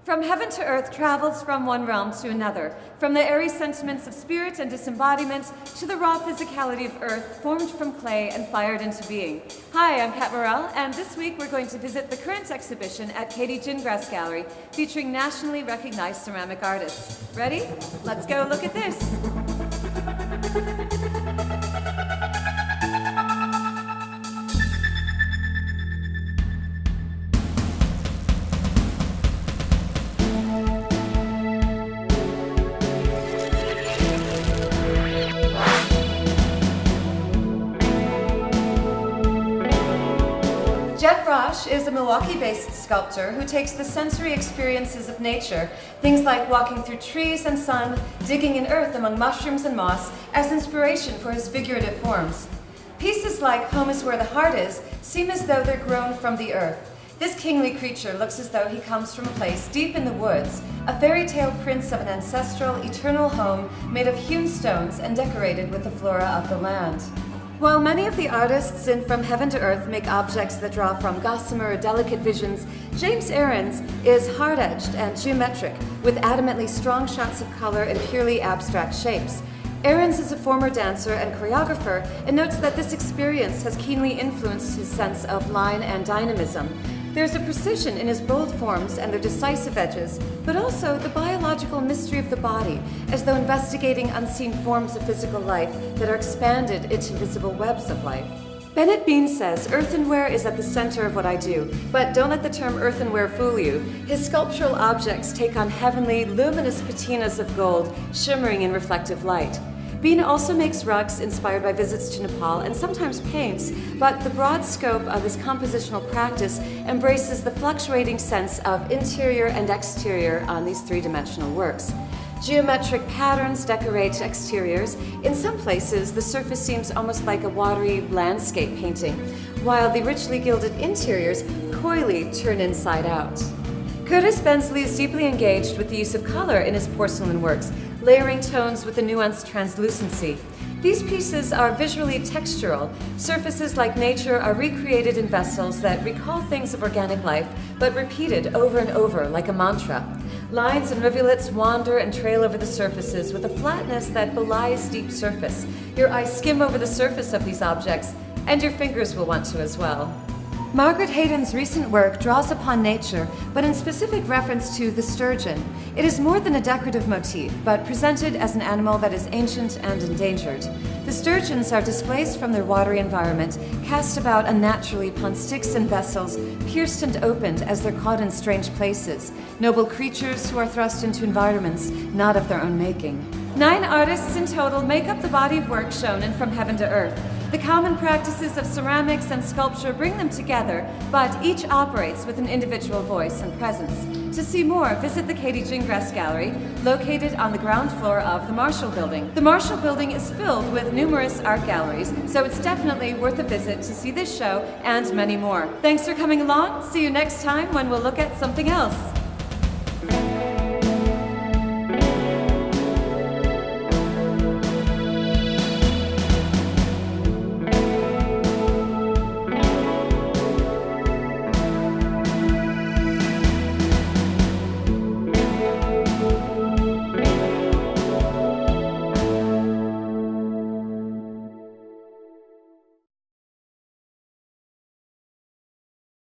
From heaven to earth travels from one realm to another, from the airy sentiments of spirit and disembodiment to the raw physicality of earth formed from clay and fired into being. Hi, I'm Kat Murrell, and this week we're going to visit the current exhibition at Katie Gingrass Gallery featuring nationally recognized ceramic artists. Ready? Let's go look at this. Raasch is a Milwaukee-based sculptor who takes the sensory experiences of nature, things like walking through trees and sun, digging in earth among mushrooms and moss, as inspiration for his figurative forms. Pieces like Home is Where the Heart Is seem as though they're grown from the earth. This kingly creature looks as though he comes from a place deep in the woods, a fairy tale prince of an ancestral, eternal home made of hewn stones and decorated with the flora of the land. While many of the artists in From Heaven to Earth make objects that draw from gossamer or delicate visions, James Errands is hard-edged and geometric, with adamantly strong shots of color and purely abstract shapes. Errands is a former dancer and choreographer and notes that this experience has keenly influenced his sense of line and dynamism. There's a precision in his bold forms and their decisive edges, but also the biological mystery of the body, as though investigating unseen forms of physical life that are expanded into visible webs of life. Bennet Bean says, "Earthenware is at the center of what I do, but don't let the term earthenware fool you. His sculptural objects take on heavenly, luminous patinas of gold, shimmering in reflective light." Bean also makes rugs inspired by visits to Nepal and sometimes paints, but the broad scope of his compositional practice embraces the fluctuating sense of interior and exterior on these three-dimensional works. Geometric patterns decorate exteriors. In some places, the surface seems almost like a watery landscape painting, while the richly gilded interiors coyly turn inside out. Azz Bensley is deeply engaged with the use of color in his porcelain works, layering tones with a nuanced translucency. These pieces are visually textural. Surfaces like nature are recreated in vessels that recall things of organic life, but repeated over and over like a mantra. Lines and rivulets wander and trail over the surfaces with a flatness that belies deep surface. Your eyes skim over the surface of these objects, and your fingers will want to as well. Margaret Haydon's recent work draws upon nature, but in specific reference to the sturgeon. It is more than a decorative motif, but presented as an animal that is ancient and endangered. The sturgeons are displaced from their watery environment, cast about unnaturally upon sticks and vessels, pierced and opened as they're caught in strange places. Noble creatures who are thrust into environments not of their own making. 9 artists in total make up the body of work shown in From Heaven to Earth. The common practices of ceramics and sculpture bring them together, but each operates with an individual voice and presence. To see more, visit the Katie Gingrass Gallery, located on the ground floor of the Marshall Building. The Marshall Building is filled with numerous art galleries, so it's definitely worth a visit to see this show and many more. Thanks for coming along. See you next time when we'll look at something else.